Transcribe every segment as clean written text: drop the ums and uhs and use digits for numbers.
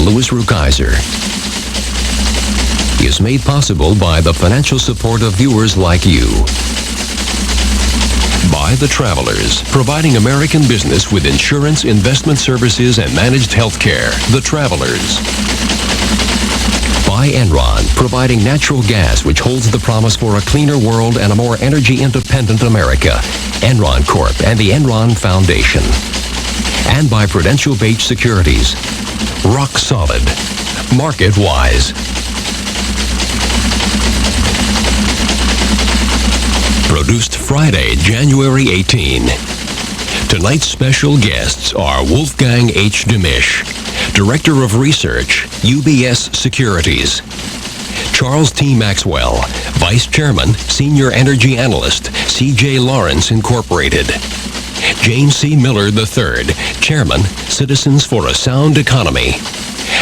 Louis Rukeyser is made possible by the financial support of viewers like you. By The Travelers, providing American business with insurance, investment services, and managed health care. The Travelers. By Enron, providing natural gas which holds the promise for a cleaner world and a more energy-independent America. Enron Corp. and the Enron Foundation. And by Prudential Beach Securities. Rock solid. Market wise. Produced Friday, January 18. Tonight's special guests are Wolfgang H. Demisch, Director of Research, UBS Securities. Charles T. Maxwell, Vice Chairman, Senior Energy Analyst, C.J. Lawrence Incorporated. James C. Miller III, Chairman, Citizens for a Sound Economy.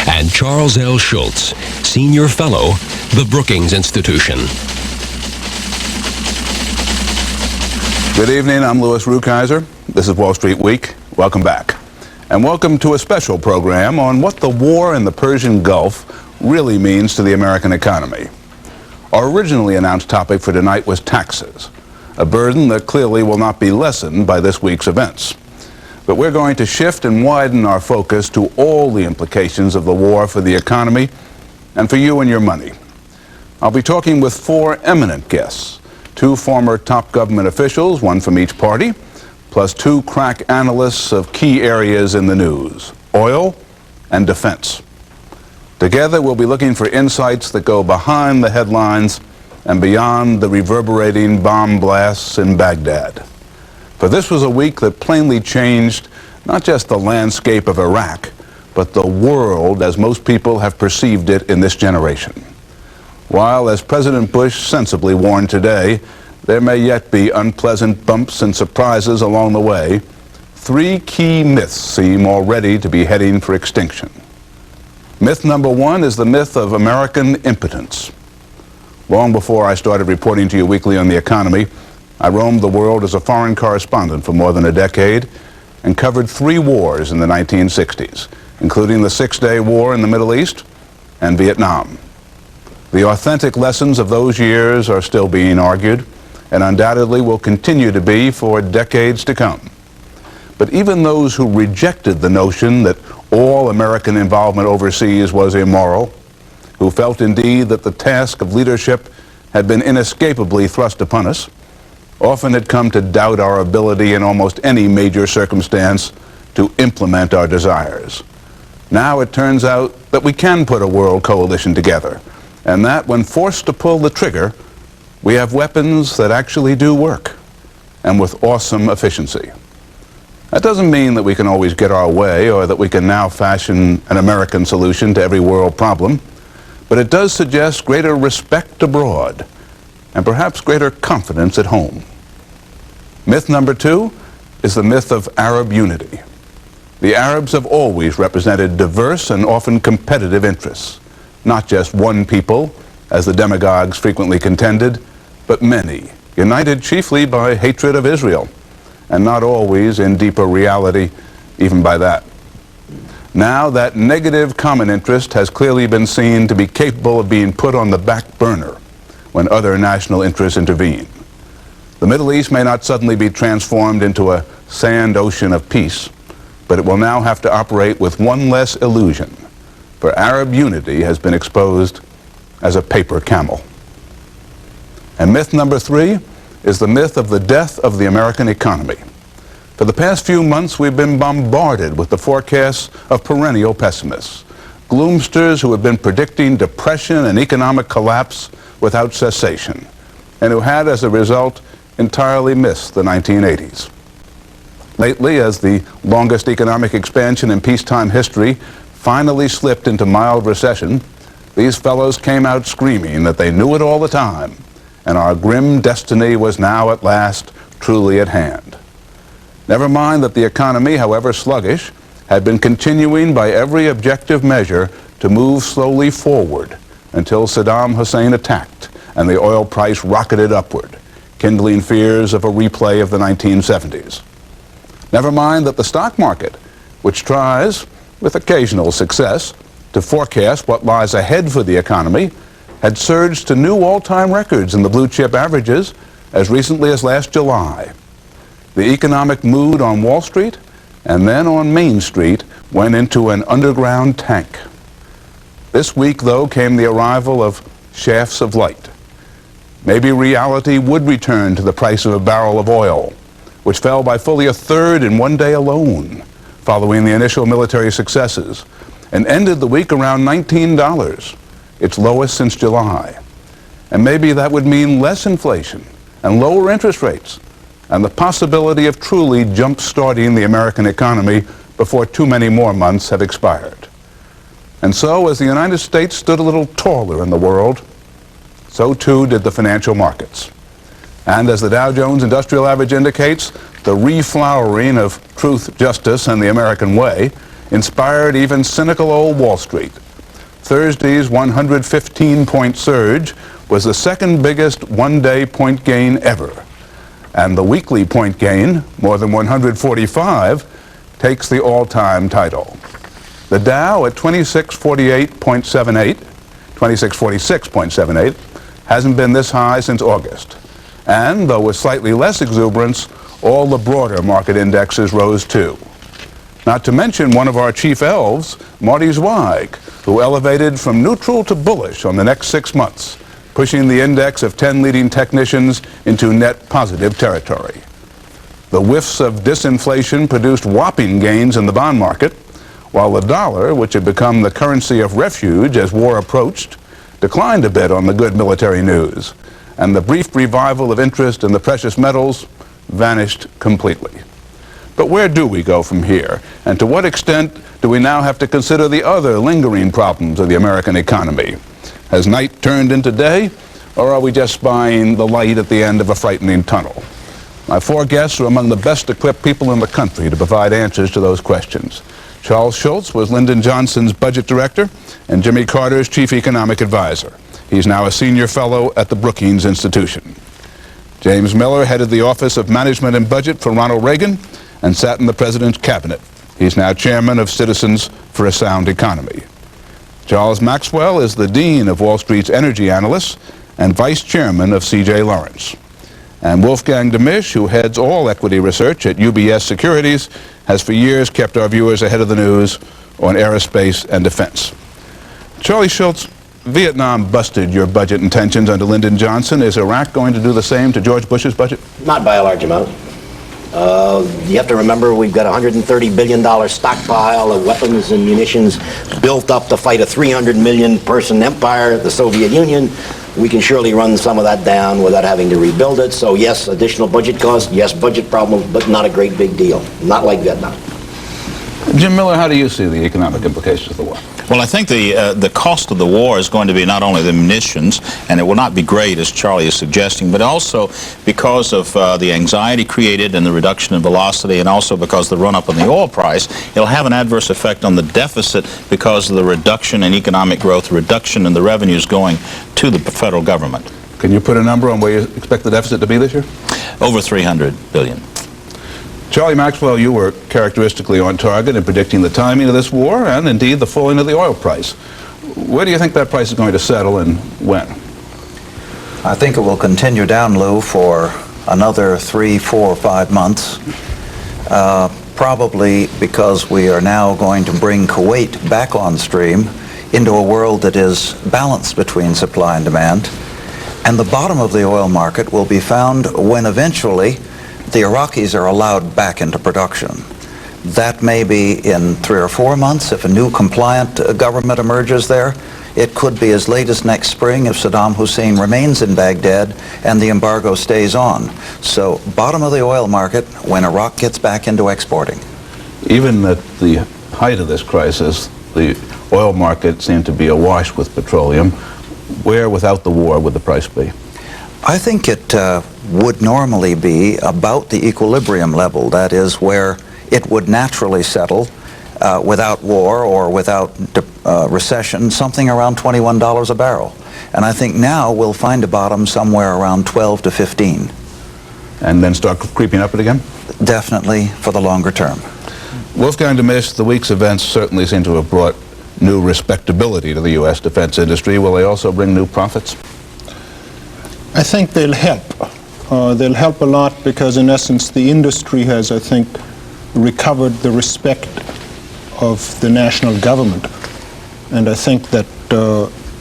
And Charles L. Schultze, Senior Fellow, the Brookings Institution. Good evening, I'm Louis Rukeyser. This is Wall Street Week. Welcome back. And welcome to a special program on what the war in the Persian Gulf really means to the American economy. Our originally announced topic for tonight was taxes, a burden that clearly will not be lessened by this week's events. But we're going to shift and widen our focus to all the implications of the war for the economy and for you and your money. I'll be talking with four eminent guests, two former top government officials, one from each party, plus two crack analysts of key areas in the news, oil and defense. Together, we'll be looking for insights that go behind the headlines and beyond the reverberating bomb blasts in Baghdad. For this was a week that plainly changed not just the landscape of Iraq, but the world as most people have perceived it in this generation. While, as President Bush sensibly warned today, there may yet be unpleasant bumps and surprises along the way, three key myths seem already to be heading for extinction. Myth number one is the myth of American impotence. Long before I started reporting to you weekly on the economy, I roamed the world as a foreign correspondent for more than a decade and covered three wars in the 1960s, including the Six-Day War in the Middle East and Vietnam. The authentic lessons of those years are still being argued and undoubtedly will continue to be for decades to come. But even those who rejected the notion that all American involvement overseas was immoral, who felt indeed that the task of leadership had been inescapably thrust upon us, often had come to doubt our ability in almost any major circumstance to implement our desires. Now it turns out that we can put a world coalition together, and that when forced to pull the trigger, we have weapons that actually do work, and with awesome efficiency. That doesn't mean that we can always get our way or that we can now fashion an American solution to every world problem, but it does suggest greater respect abroad and perhaps greater confidence at home. Myth number two is the myth of Arab unity. The Arabs have always represented diverse and often competitive interests, not just one people, as the demagogues frequently contended, but many, united chiefly by hatred of Israel, and not always in deeper reality, even by that. Now that negative common interest has clearly been seen to be capable of being put on the back burner when other national interests intervene. The Middle East may not suddenly be transformed into a sand ocean of peace, but it will now have to operate with one less illusion, for Arab unity has been exposed as a paper camel. And myth number three is the myth of the death of the American economy. For the past few months, we've been bombarded with the forecasts of perennial pessimists, gloomsters who have been predicting depression and economic collapse without cessation, and who had, as a result, entirely missed the 1980s. Lately, as the longest economic expansion in peacetime history finally slipped into mild recession, these fellows came out screaming that they knew it all the time, and our grim destiny was now at last truly at hand. Never mind that the economy, however sluggish, had been continuing by every objective measure to move slowly forward until Saddam Hussein attacked and the oil price rocketed upward, kindling fears of a replay of the 1970s. Never mind that the stock market, which tries, with occasional success, to forecast what lies ahead for the economy had surged to new all-time records in the blue chip averages as recently as last July. The economic mood on Wall Street and then on Main Street went into an underground tank. This week, though, came the arrival of shafts of light. Maybe reality would return to the price of a barrel of oil, which fell by fully a third in one day alone, following the initial military successes, and ended the week around $19, its lowest since July. And maybe that would mean less inflation and lower interest rates, and the possibility of truly jump-starting the American economy before too many more months have expired. And so, as the United States stood a little taller in the world, so too did the financial markets. And as the Dow Jones Industrial Average indicates, the reflowering of truth, justice, and the American way inspired even cynical old Wall Street. Thursday's 115-point surge was the second biggest one-day point gain ever. And the weekly point gain, more than 145, takes the all-time title. The Dow at 2646.78, hasn't been this high since August. And, though with slightly less exuberance, all the broader market indexes rose too. Not to mention one of our chief elves, Marty Zweig, who elevated from neutral to bullish on the next 6 months, pushing the index of 10 leading technicians into net positive territory. The whiffs of disinflation produced whopping gains in the bond market, while the dollar, which had become the currency of refuge as war approached, declined a bit on the good military news, and the brief revival of interest in the precious metals vanished completely. But where do we go from here? And to what extent do we now have to consider the other lingering problems of the American economy? Has night turned into day, or are we just spying the light at the end of a frightening tunnel? My four guests are among the best equipped people in the country to provide answers to those questions. Charles Schultze was Lyndon Johnson's budget director and Jimmy Carter's chief economic advisor. He's now a senior fellow at the Brookings Institution. James Miller headed the Office of Management and Budget for Ronald Reagan and sat in the president's cabinet. He's now chairman of Citizens for a Sound Economy. Charles Maxwell is the dean of Wall Street's energy analysts and vice chairman of C.J. Lawrence. And Wolfgang Demisch, who heads all equity research at UBS Securities, has for years kept our viewers ahead of the news on aerospace and defense. Charlie Schultze, Vietnam busted your budget intentions under Lyndon Johnson. Is Iraq going to do the same to George Bush's budget? Not by a large amount. You have to remember we've got a $130 billion stockpile of weapons and munitions built up to fight a 300 million person empire, the Soviet Union. We can surely run some of that down without having to rebuild it. So yes, additional budget costs, yes, budget problems, but not a great big deal. Not like Vietnam. Jim Miller, how do you see the economic implications of the war? Well, I think the cost of the war is going to be not only the munitions, and it will not be great, as Charlie is suggesting, but also because of the anxiety created and the reduction in velocity, and also because of the run-up in the oil price, it'll have an adverse effect on the deficit because of the reduction in economic growth, reduction in the revenues going to the federal government. Can you put a number on where you expect the deficit to be this year? Over $300 billion. Charlie Maxwell, you were characteristically on target in predicting the timing of this war and indeed the falling of the oil price. Where do you think that price is going to settle and when? I think it will continue down, Lou, for another 3, 4, 5 months. Probably because we are now going to bring Kuwait back on stream into a world that is balanced between supply and demand. And the bottom of the oil market will be found when eventually the Iraqis are allowed back into production. That may be in 3 or 4 months if a new compliant government emerges there. It could be as late as next spring if Saddam Hussein remains in Baghdad and the embargo stays on. So bottom of the oil market when Iraq gets back into exporting. Even at the height of this crisis, the oil market seemed to be awash with petroleum. Where, without the war, would the price be? I think it would normally be about the equilibrium level, that is where it would naturally settle without war or without recession, something around $21 a barrel. And I think now we'll find a bottom somewhere around 12 to 15. And then start creeping up it again? Definitely for the longer term. Wolfgang Demisch, the week's events certainly seem to have brought new respectability to the U.S. defense industry, will they also bring new profits? I think they'll help. They'll help a lot because, in essence, the industry has, I think, recovered the respect of the national government. And I think that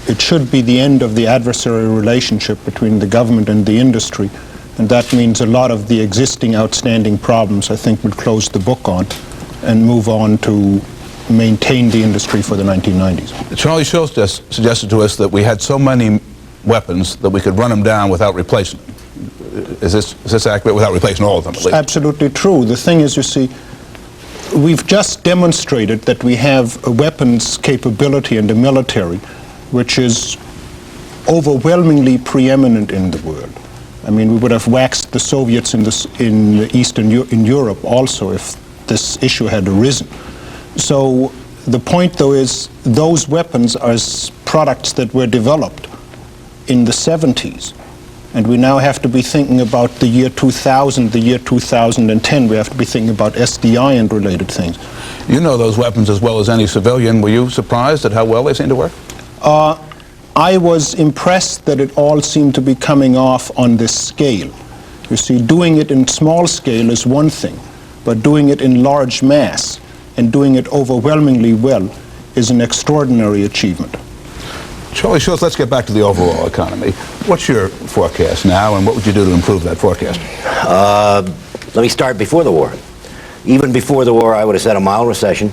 it should be the end of the adversarial relationship between the government and the industry. And that means a lot of the existing outstanding problems, I think, will close the book on and move on to maintain the industry for the 1990s. Charlie Schultze just suggested to us that we had so many weapons that we could run them down without replacing them. Is this accurate? Without replacing all of them, at least? Absolutely true. The thing is, you see, we've just demonstrated that we have a weapons capability in the military which is overwhelmingly preeminent in the world. I mean, we would have waxed the Soviets in Europe also if this issue had arisen. So the point, though, is those weapons are products that were developed in the 70s. And we now have to be thinking about the year 2000, the year 2010. We have to be thinking about SDI and related things. You know those weapons as well as any civilian. Were you surprised at how well they seem to work? I was impressed that it all seemed to be coming off on this scale. You see, doing it in small scale is one thing, but doing it in large mass and doing it overwhelmingly well is an extraordinary achievement. Charlie Schultze, let's get back to the overall economy. What's your forecast now, and what would you do to improve that forecast? Let me start before the war. Even before the war, I would have said a mild recession.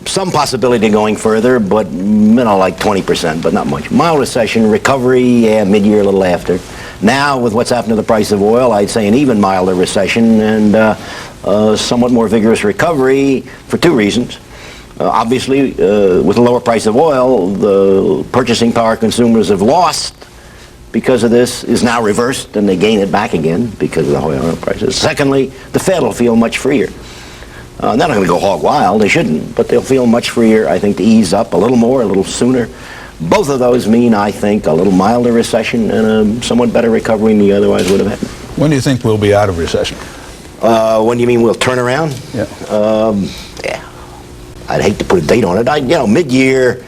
Some possibility going further, but like 20%, but not much. Mild recession, recovery, yeah, mid-year, a little after. Now, with what's happened to the price of oil, I'd say an even milder recession and somewhat more vigorous recovery for two reasons. Obviously, with a lower price of oil, the purchasing power consumers have lost because of this is now reversed, and they gain it back again because of the high oil prices. Secondly, the Fed will feel much freer. They're not going to go hog wild, they shouldn't, but they'll feel much freer, I think, to ease up a little more, a little sooner. Both of those mean, I think, a little milder recession and a somewhat better recovery than you otherwise would have had. When do you think we'll be out of recession? When do you mean we'll turn around? Yeah. Yeah. I'd hate to put a date on it. Mid-year,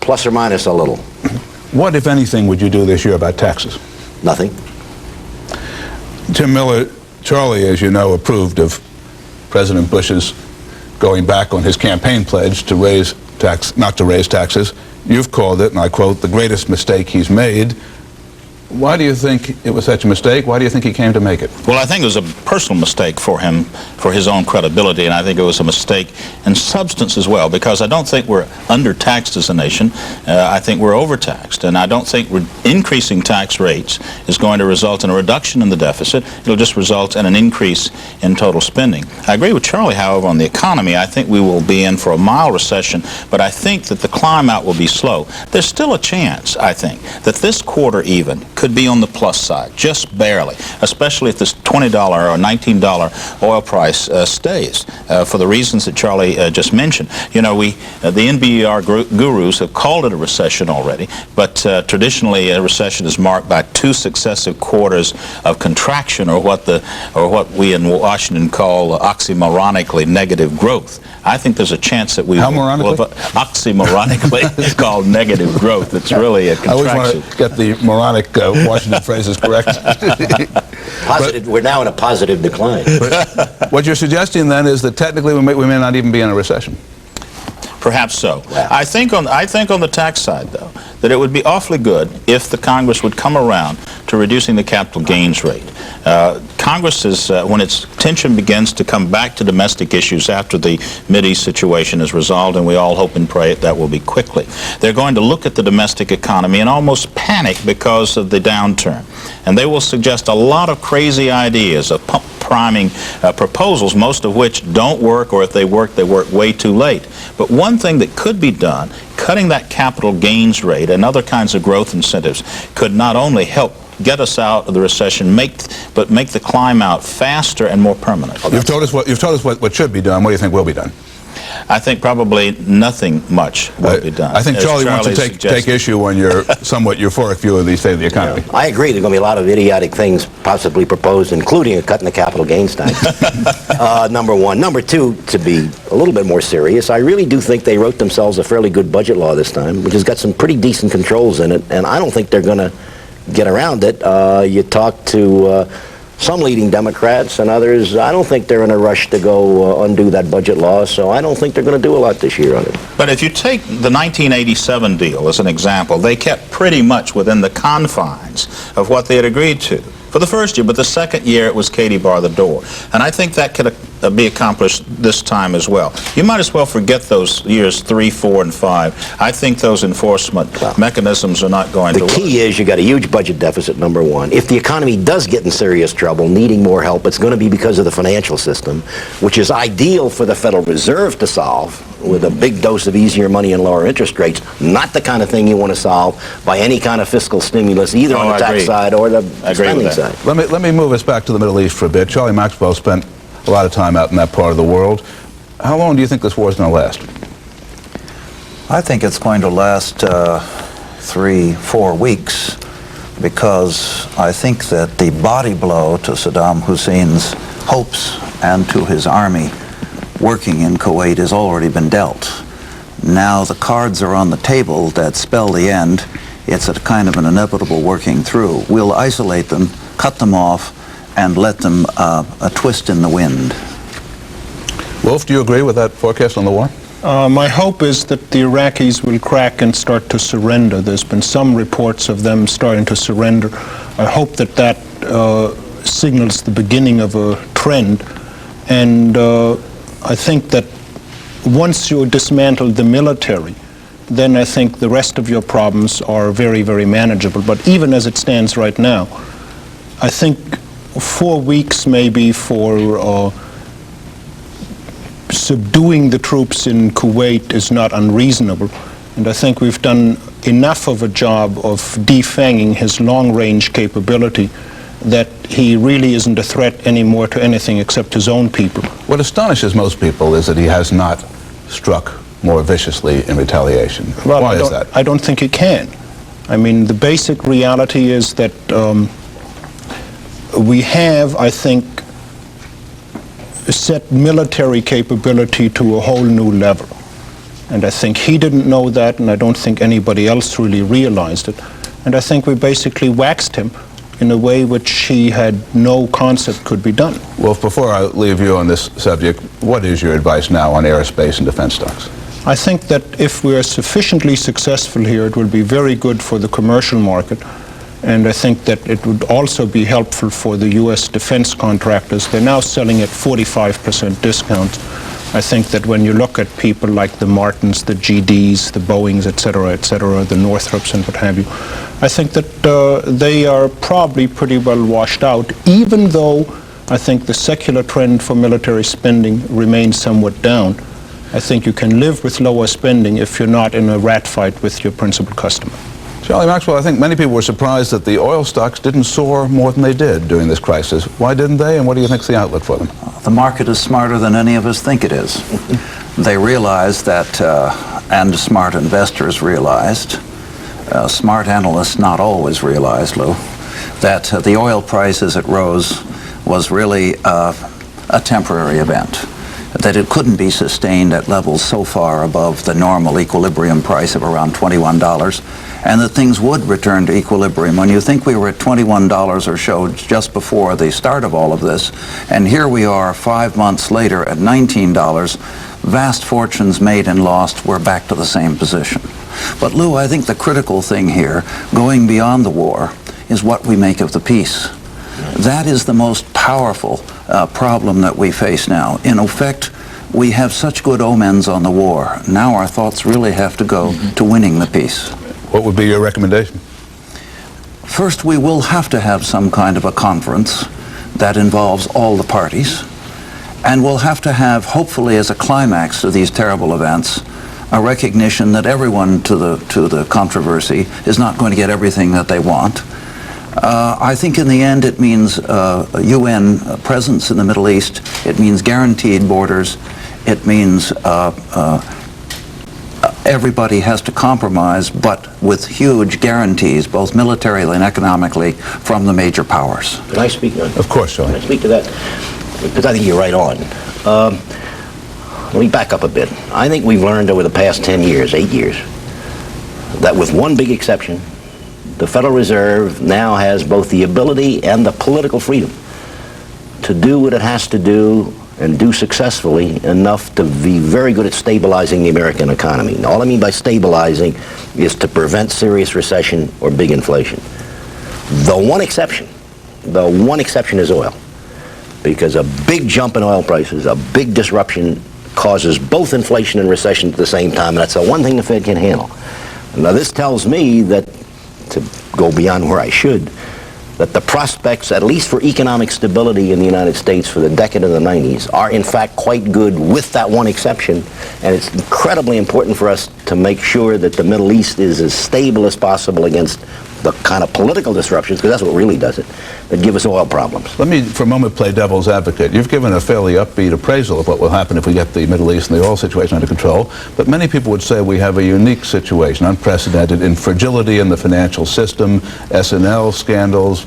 plus or minus a little. What, if anything, would you do this year about taxes? Nothing. Tim Miller, Charlie, as you know, approved of President Bush's going back on his campaign pledge to not to raise taxes. You've called it, and I quote, the greatest mistake he's made. Why do you think it was such a mistake? Why do you think he came to make it? Well, I think it was a personal mistake for him, for his own credibility, and I think it was a mistake in substance as well, because I don't think we're undertaxed as a nation. I think we're overtaxed, and I don't think increasing tax rates is going to result in a reduction in the deficit. It'll just result in an increase in total spending. I agree with Charlie, however, on the economy. I think we will be in for a mild recession, but I think that the climb out will be slow. There's still a chance, I think, that this quarter even could be on the plus side, just barely, especially if this $20 or $19 oil price stays, for the reasons that Charlie just mentioned. You know, the NBER gurus have called it a recession already, but traditionally a recession is marked by 2 successive quarters of contraction, or what we in Washington call oxymoronically negative growth. I think there's a chance that we will oxymoronically called negative growth. It's really a contraction. I always want to get the moronic Washington phrases correct. We're now in a positive decline. What you're suggesting then is that technically we may not even be in a recession. Perhaps so. Wow. I think on the tax side, though, that it would be awfully good if the Congress would come around to reducing the capital gains rate. Congress is, when its attention begins to come back to domestic issues after the Mideast situation is resolved, and we all hope and pray that will be quickly, they're going to look at the domestic economy and almost panic because of the downturn. And they will suggest a lot of crazy ideas of priming proposals, most of which don't work, or if they work way too late. But one thing that could be done, cutting that capital gains rate and other kinds of growth incentives, could not only help get us out of the recession, but make the climb out faster and more permanent. You've told us what should be done. What do you think will be done? I think probably nothing much will be done. I think as Charlie wants to is take suggesting. issue on your somewhat euphoric view of the state of the economy. I agree. There's going to be a lot of idiotic things possibly proposed, including a cut in the capital gains tax. Number one. Number two, to be a little bit more serious, I really do think they wrote themselves a fairly good budget law this time, which has got some pretty decent controls in it, and I don't think they're going to get around it. You talk to some leading Democrats and others, I don't think they're in a rush to go undo that budget law, so I don't think they're going to do a lot this year on it. But if you take the 1987 deal as an example, they kept pretty much within the confines of what they had agreed to for the first year, but the second year it was Katie bar the door. And I think that could be accomplished this time as well. You might as well forget those years 3, 4, and 5. I think those enforcement mechanisms are not going to work. The key is you got a huge budget deficit, number one. If the economy does get in serious trouble, needing more help, it's going to be because of the financial system, which is ideal for the Federal Reserve to solve with a big dose of easier money and lower interest rates, not the kind of thing you want to solve by any kind of fiscal stimulus, either on the tax side or the spending side. Let me move us back to the Middle East for a bit. Charlie Maxwell spent a lot of time out in that part of the world. How long do you think this war is going to last? I think it's going to last 3-4 weeks, because I think that the body blow to Saddam Hussein's hopes and to his army working in Kuwait has already been dealt. Now the cards are on the table that spell the end. It's a kind of an inevitable working through. We'll isolate them, cut them off, and let them twist in the wind. Wolf, do you agree with that forecast on the war? My hope is that the Iraqis will crack and start to surrender. There's been some reports of them starting to surrender. I hope that that signals the beginning of a trend. And I think that once you dismantle the military, then I think the rest of your problems are very, very manageable. But even as it stands right now, I think 4 weeks maybe for subduing the troops in Kuwait is not unreasonable. And I think we've done enough of a job of defanging his long-range capability that he really isn't a threat anymore to anything except his own people. What astonishes most people is that he has not struck more viciously in retaliation. Well, Why is that? I don't think he can. I mean, the basic reality is that we have, I think, set military capability to a whole new level. And I think he didn't know that, and I don't think anybody else really realized it. And I think we basically waxed him in a way which he had no concept could be done. Well, before I leave you on this subject, what is your advice now on aerospace and defense stocks? I think that if we are sufficiently successful here, it will be very good for the commercial market. And I think that it would also be helpful for the U.S. defense contractors. They're now selling at 45% discounts. I think that when you look at people like the Martins, the GDs, the Boeings, et cetera, the Northrops and what have you, I think that they are probably pretty well washed out, even though I think the secular trend for military spending remains somewhat down. I think you can live with lower spending if you're not in a rat fight with your principal customer. Charlie Maxwell, I think many people were surprised that the oil stocks didn't soar more than they did during this crisis. Why didn't they, and what do you think is the outlook for them? The market is smarter than any of us think it is. They realize that, and smart investors realized, smart analysts not always realized, Lou, that the oil price as it rose was really a temporary event, that it couldn't be sustained at levels so far above the normal equilibrium price of around $21, and that things would return to equilibrium. When you think we were at $21 or so just before the start of all of this, and here we are 5 months later at $19, vast fortunes made and lost, we're back to the same position. But Lou, I think the critical thing here, going beyond the war, is what we make of the peace. That is the most powerful problem that we face now. In effect, we have such good omens on the war. Now our thoughts really have to go to winning the peace. What would be your recommendation? First, we will have to have some kind of a conference that involves all the parties, and we'll have to have, hopefully as a climax to these terrible events, a recognition that everyone to the controversy is not going to get everything that they want. I think in the end it means UN presence in the Middle East, it means guaranteed borders, It means everybody has to compromise, but with huge guarantees, both militarily and economically, from the major powers. Can I speak on? Of course, Charlie. Can I speak to that? Because I think you're right on. Let me back up a bit. I think we've learned over the past 10 years, 8 years, that with one big exception, the Federal Reserve now has both the ability and the political freedom to do what it has to do and do successfully enough to be very good at stabilizing the American economy. And all I mean by stabilizing is to prevent serious recession or big inflation. The one exception is oil. Because a big jump in oil prices, a big disruption, causes both inflation and recession at the same time, and that's the one thing the Fed can handle. Now this tells me that, to go beyond where I should, that the prospects, at least for economic stability in the United States for the decade of the 90s, are in fact quite good with that one exception, and it's incredibly important for us to make sure that the Middle East is as stable as possible against the kind of political disruptions, because that's what really does it, that give us oil problems. Let me, for a moment, play devil's advocate. You've given a fairly upbeat appraisal of what will happen if we get the Middle East and the oil situation under control, but many people would say we have a unique situation, unprecedented in fragility in the financial system, S&L scandals,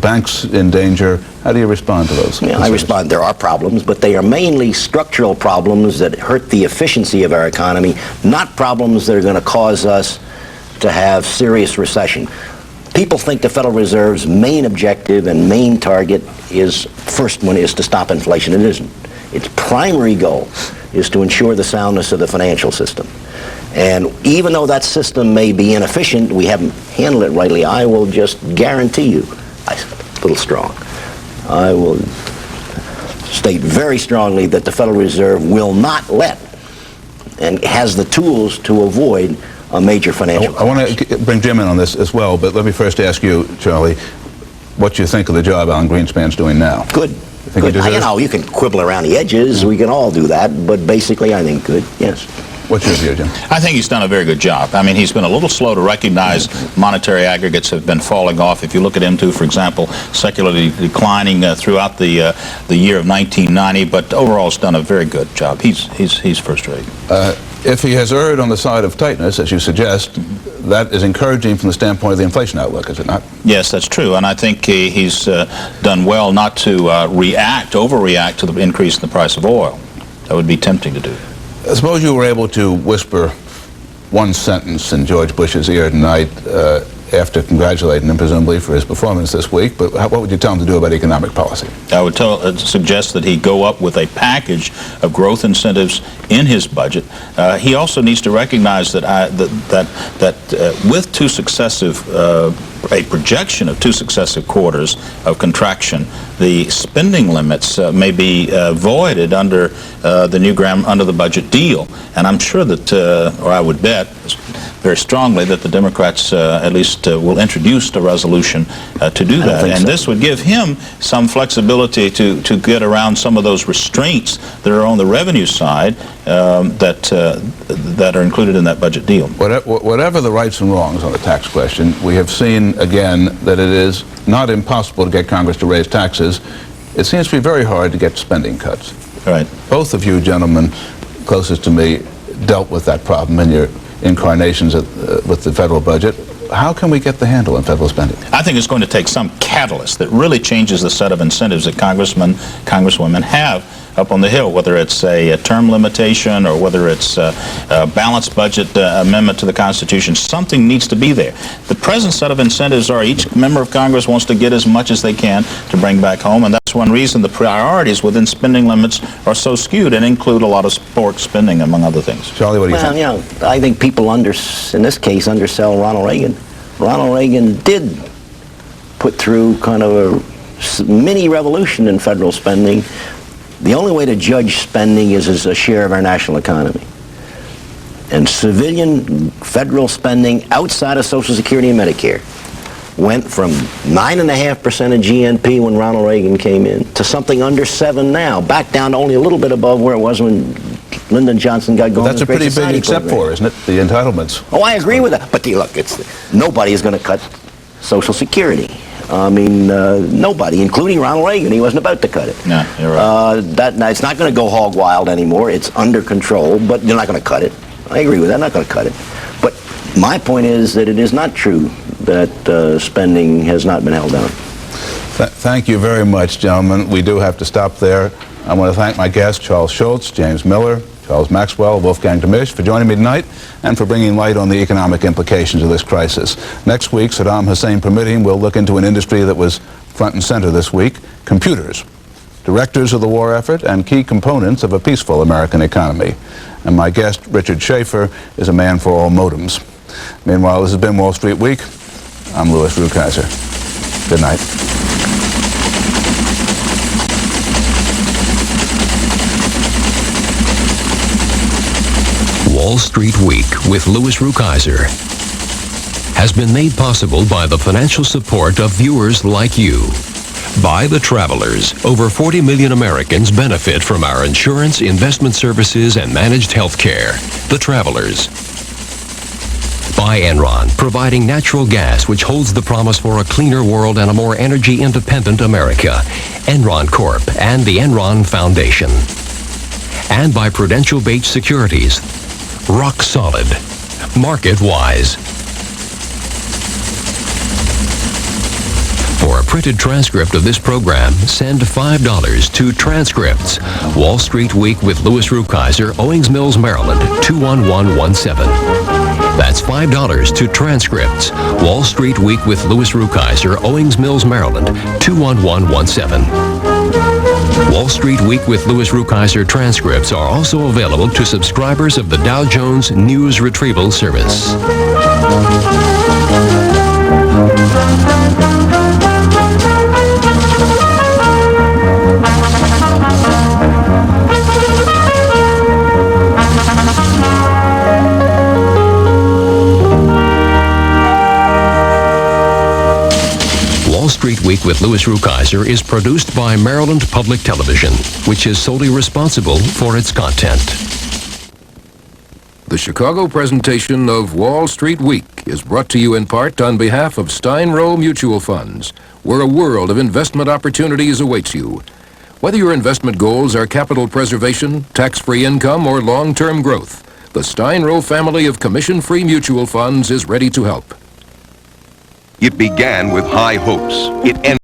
banks in danger. How do you respond to those? Yeah, I respond, there are problems, but they are mainly structural problems that hurt the efficiency of our economy, not problems that are going to cause us to have serious recession. People think the Federal Reserve's main objective and main target is, first one is to stop inflation. It isn't. Its primary goal is to ensure the soundness of the financial system. And even though that system may be inefficient, we haven't handled it rightly, I will just guarantee you, I'm a little strong, I will state very strongly that the Federal Reserve will not let and has the tools to avoid a major financial I want to bring Jim in on this as well, but let me first ask you, Charlie, what you think of the job Alan Greenspan's doing now. Good. Good. You know, you can quibble around the edges. We can all do that, but basically I think good, yes. What's your view, Jim? I think he's done a very good job. I mean, he's been a little slow to recognize monetary aggregates have been falling off. If you look at M2, for example, secularly declining throughout the year of 1990, but overall he's done a very good job. He's first rate. If he has erred on the side of tightness, as you suggest, that is encouraging from the standpoint of the inflation outlook, is it not? Yes, that's true, and I think he's done well not to overreact to the increase in the price of oil. That would be tempting to do. Suppose you were able to whisper one sentence in George Bush's ear tonight after congratulating him, presumably, for his performance this week, but what would you tell him to do about economic policy? I would suggest that he go up with a package of growth incentives in his budget. He also needs to recognize that with two successive a projection of two successive quarters of contraction, the spending limits may be voided under under the budget deal. And I'm sure that, or I would bet very strongly, that the Democrats at least will introduce a resolution to do that. And this would give him some flexibility to get around some of those restraints that are on the revenue side that are included in that budget deal. Whatever the rights and wrongs on the tax question, we have seen again that it is not impossible to get Congress to raise taxes. It seems to be very hard to get spending cuts. Right. Both of you gentlemen closest to me dealt with that problem in your incarnations with the federal budget. How can we get the handle on federal spending? I think it's going to take some catalyst that really changes the set of incentives that congressmen, congresswomen have up on the Hill, whether it's a term limitation or whether it's a balanced budget amendment to the Constitution. Something needs to be there. The present set of incentives are each member of Congress wants to get as much as they can to bring back home, and that's one reason the priorities within spending limits are so skewed and include a lot of sport spending, among other things. Charlie, what do you think? Well, you know, I think people, in this case, undersell Ronald Reagan. Ronald Reagan did put through kind of a mini revolution in federal spending. The only way to judge spending is as a share of our national economy. And civilian federal spending outside of Social Security and Medicare went from 9.5% of GNP when Ronald Reagan came in to something under 7 now, back down to only a little bit above where it was when Lyndon Johnson got going. That's a pretty big except for, isn't it? The entitlements. Oh, I agree with that. But look, nobody is going to cut Social Security. I mean, nobody, including Ronald Reagan. He wasn't about to cut it. No, you're right. Now, it's not going to go hog wild anymore. It's under control, but they're not going to cut it. I agree with that. Not going to cut it. But my point is that it is not true that spending has not been held down. Thank you very much, gentlemen. We do have to stop there. I want to thank my guests, Charles Schultze, James Miller, Charles Maxwell, Wolfgang Demisch, for joining me tonight and for bringing light on the economic implications of this crisis. Next week, Saddam Hussein permitting, we'll look into an industry that was front and center this week, computers, directors of the war effort and key components of a peaceful American economy. And my guest, Richard Schaefer, is a man for all modems. Meanwhile, this has been Wall Street Week. I'm Louis Rukeyser. Good night. Wall Street Week with Louis Rukeyser has been made possible by the financial support of viewers like you. By the Travelers, over 40 million Americans benefit from our insurance, investment services, and managed health care. The Travelers. By Enron, providing natural gas which holds the promise for a cleaner world and a more energy-independent America. Enron Corp. and the Enron Foundation. And by Prudential Bates Securities. Rock solid. Market-wise. For a printed transcript of this program, send $5 to Transcripts, Wall Street Week with Louis Rukeyser, Owings Mills, Maryland, 21117. That's $5 to Transcripts, Wall Street Week with Louis Rukeyser, Owings Mills, Maryland, 21117. Wall Street Week with Louis Rukeyser transcripts are also available to subscribers of the Dow Jones News Retrieval Service. Wall Street Week with Louis Rukeyser is produced by Maryland Public Television, which is solely responsible for its content. The Chicago presentation of Wall Street Week is brought to you in part on behalf of Steinrow Mutual Funds, where a world of investment opportunities awaits you. Whether your investment goals are capital preservation, tax-free income, or long-term growth, the Steinrow family of commission-free mutual funds is ready to help. It began with high hopes. It ended